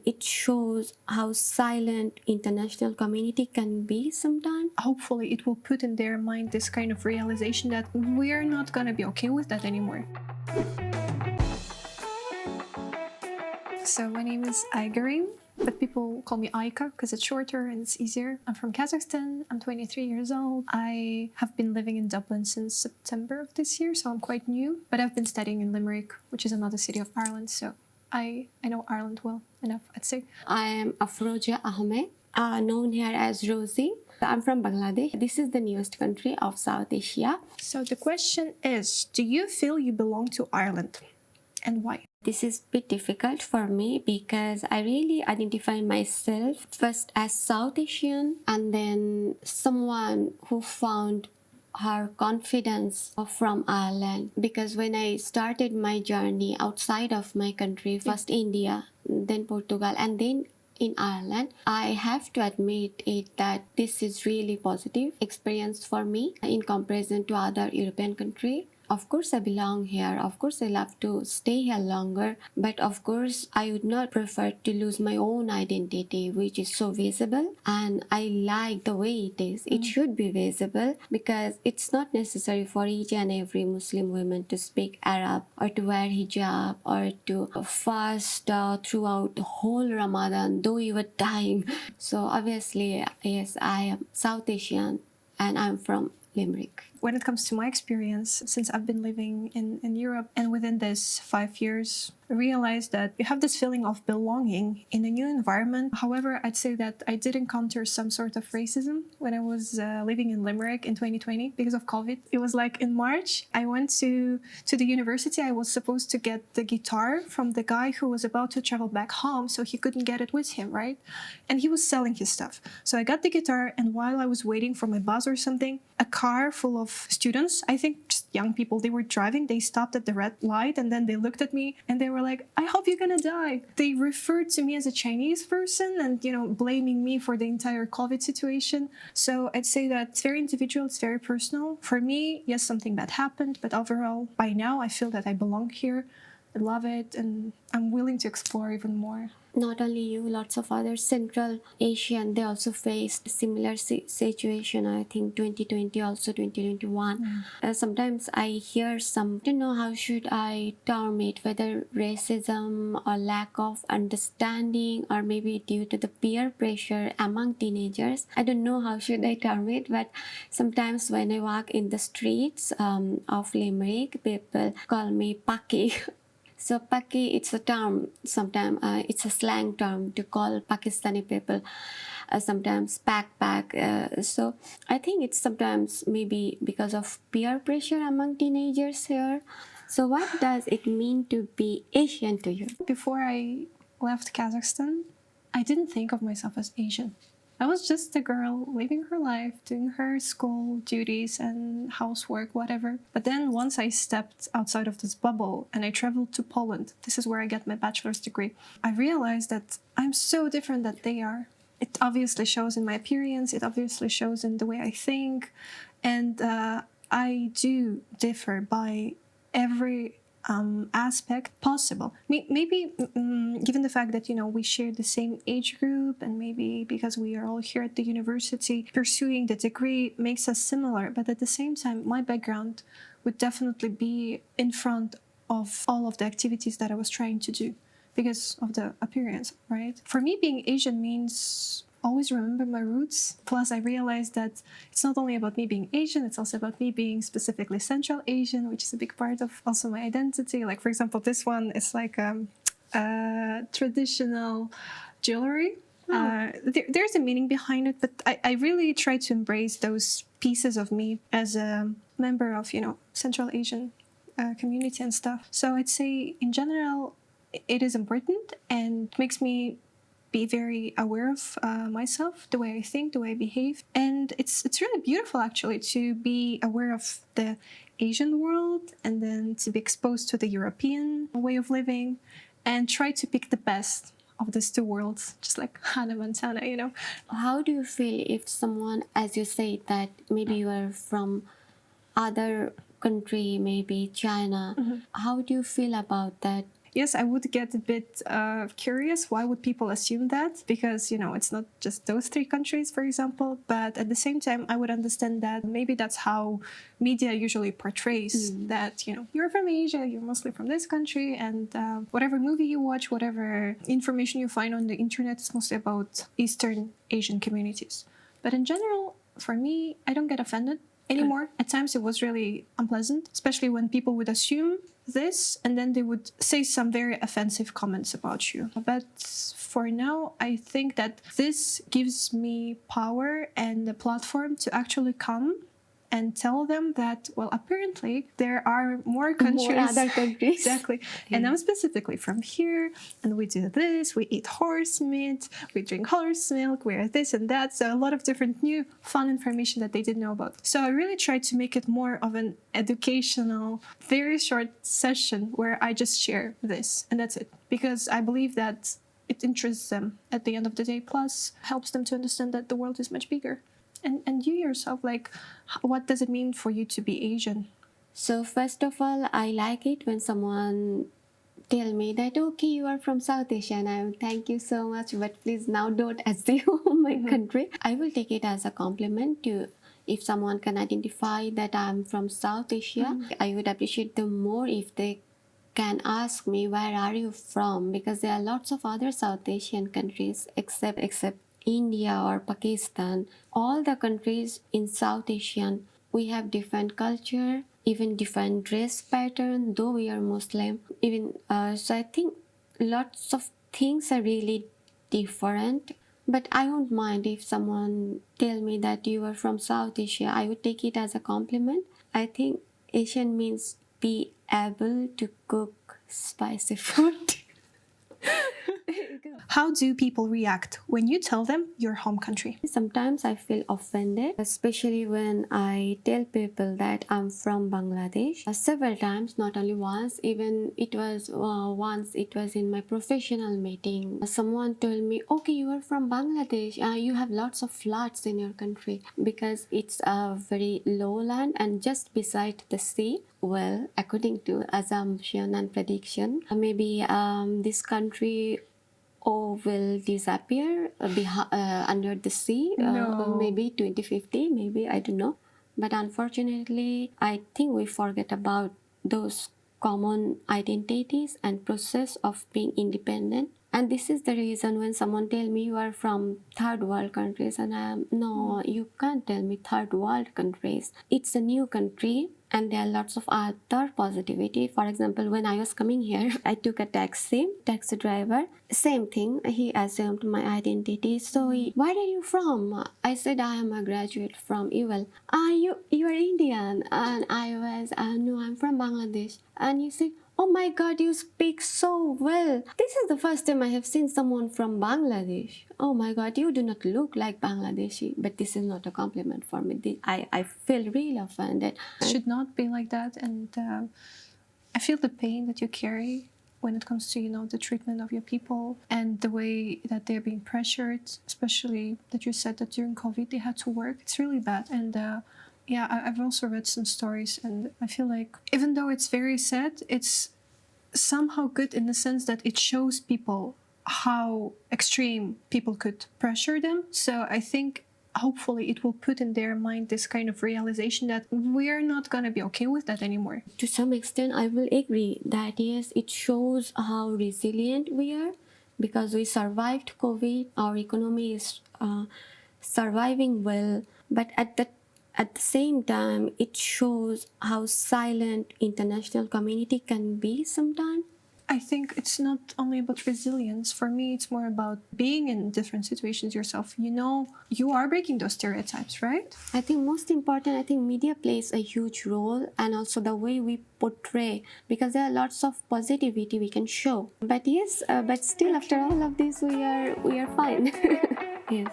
it shows how silent international community can be sometimes. Hopefully it will put in their mind this kind of realization that we're not gonna be okay with that anymore. So my name is Aigerim, but people call me Aika because it's shorter and it's easier. I'm from Kazakhstan. I'm 23 years old. I have been living in Dublin since September of this year, so I'm quite new. But I've been studying in Limerick, which is another city of Ireland, so I know Ireland well enough, I'd say. I am Afroja Ahmed, known here as Rosie. I'm from Bangladesh. This is the newest country of South Asia. So the question is, do you feel you belong to Ireland? And why? This is a bit difficult for me because I really identify myself first as South Asian and then someone who found her confidence from Ireland. Because when I started my journey outside of my country, first India, then Portugal, and then in Ireland, I have to admit it that this is really positive experience for me in comparison to other European countries. Of course, I belong here. Of course, I love to stay here longer. But of course, I would not prefer to lose my own identity, which is so visible. And I like the way it is. It should be visible because it's not necessary for each and every Muslim woman to speak Arab or to wear hijab or to fast throughout the whole Ramadan, though you were dying. So obviously, yes, I am South Asian and I'm from Limerick. When it comes to my experience, since I've been living in Europe, and within this 5 years, I realized that you have this feeling of belonging in a new environment. However, I'd say that I did encounter some sort of racism when I was living in Limerick in 2020 because of COVID. It was like in March, I went to the university. I was supposed to get the guitar from the guy who was about to travel back home, so he couldn't get it with him, right? And he was selling his stuff. So I got the guitar, and while I was waiting for my bus or something, a car full of students, I think just young people, they were driving, they stopped at the red light, and then they looked at me and they were like, I hope you're gonna die. They referred to me as a Chinese person and, blaming me for the entire COVID situation. So I'd say that it's very individual, it's very personal. For me, yes, something bad happened, but overall, by now, I feel that I belong here. I love it, and I'm willing to explore even more. Not only you, lots of other Central Asian, they also faced similar situation, I think 2020, also 2021. Sometimes I hear some, I don't know how should I term it, whether racism or lack of understanding or maybe due to the peer pressure among teenagers. I don't know how should I term it, but sometimes when I walk in the streets of Limerick, people call me Paki. So Paki, it's a term, sometimes it's a slang term to call Pakistani people, sometimes pack. So I think it's sometimes maybe because of peer pressure among teenagers here. So what does it mean to be Asian to you? Before I left Kazakhstan, I didn't think of myself as Asian. I was just a girl living her life, doing her school duties and housework, whatever. But then once I stepped outside of this bubble and I traveled to Poland, this is where I get my bachelor's degree, I realized that I'm so different that they are. It obviously shows in my appearance, it obviously shows in the way I think, and I do differ by every aspect possible. Maybe given the fact that we share the same age group, and maybe because we are all here at the university pursuing the degree makes us similar, but at the same time my background would definitely be in front of all of the activities that I was trying to do because of the appearance, right? For me, being Asian means always remember my roots. Plus, I realized that it's not only about me being Asian, it's also about me being specifically Central Asian, which is a big part of also my identity. Like, for example, this one is like traditional jewelry. There's a meaning behind it, but I really try to embrace those pieces of me as a member of, Central Asian community and stuff. So I'd say, in general, it is important and makes me be very aware of myself, the way I think, the way I behave. And it's really beautiful, actually, to be aware of the Asian world and then to be exposed to the European way of living and try to pick the best of these two worlds, just like Hannah Montana, How do you feel if someone, as you say, that maybe you are from other country, maybe China, how do you feel about that? yes, I would get a bit curious. Why would people assume that? Because, it's not just those three countries, for example. But at the same time, I would understand that maybe that's how media usually portrays that, you're from Asia, you're mostly from this country, and whatever movie you watch, whatever information you find on the internet is mostly about Eastern Asian communities. But in general, for me, I don't get offended anymore. At times it was really unpleasant, especially when people would assume this and then they would say some very offensive comments about you. But for now, I think that this gives me power and a platform to actually come and tell them that, well, apparently there are more countries. More other countries. Exactly. And I'm specifically from here, and we do this, we eat horse meat, we drink horse milk, we are this and that. So a lot of different new fun information that they didn't know about. So I really tried to make it more of an educational, very short session where I just share this, and that's it. Because I believe that it interests them at the end of the day, plus helps them to understand that the world is much bigger. And you yourself, what does it mean for you to be Asian? So first of all, I like it when someone tell me that, okay, you are from South Asia, and thank you so much, but please now don't assume my country. I will take it as a compliment to if someone can identify that I'm from South Asia. I would appreciate them more if they can ask me, where are you from? Because there are lots of other South Asian countries except India or Pakistan. All the countries in South Asian, we have different culture, even different dress pattern, though we are Muslim. So I think lots of things are really different. But I won't mind if someone tell me that you are from South Asia. I would take it as a compliment. I think Asian means be able to cook spicy food. How do people react when you tell them your home country? Sometimes I feel offended, especially when I tell people that I'm from Bangladesh. Several times, not only once, even it was in my professional meeting. Someone told me, okay, you are from Bangladesh, you have lots of floods in your country because it's a very low land and just beside the sea. Well, according to assumption and prediction, maybe this country will disappear under the sea. No. Maybe 2050, maybe, I don't know. But unfortunately, I think we forget about those common identities and process of being independent. And this is the reason when someone tell me you are from third world countries, and no, you can't tell me third world countries. It's a new country and there are lots of other positivity. For example, when I was coming here, I took a taxi driver, same thing, he assumed my identity. So where are you from? I said I am a graduate from UL. You are Indian? And I was, no, I'm from Bangladesh. And you said, oh my God, you speak so well. This is the first time I have seen someone from Bangladesh. Oh my God, you do not look like Bangladeshi. But this is not a compliment for me. I feel really offended. It should not be like that. And I feel the pain that you carry when it comes to, the treatment of your people and the way that they're being pressured, especially that you said that during COVID they had to work. It's really bad. And I've also read some stories, and I feel like even though it's very sad, it's somehow good in the sense that it shows people how extreme people could pressure them. So I think hopefully it will put in their mind this kind of realization that we're not going to be okay with that anymore. To some extent, I will agree that yes, it shows how resilient we are because we survived COVID. Our economy is surviving well, but at the same time, it shows how silent international community can be sometimes. I think it's not only about resilience. For me, it's more about being in different situations yourself. You are breaking those stereotypes, right? I think most important, media plays a huge role, and also the way we portray, because there are lots of positivity we can show. But yes, but still after all of this, we are fine. Yes.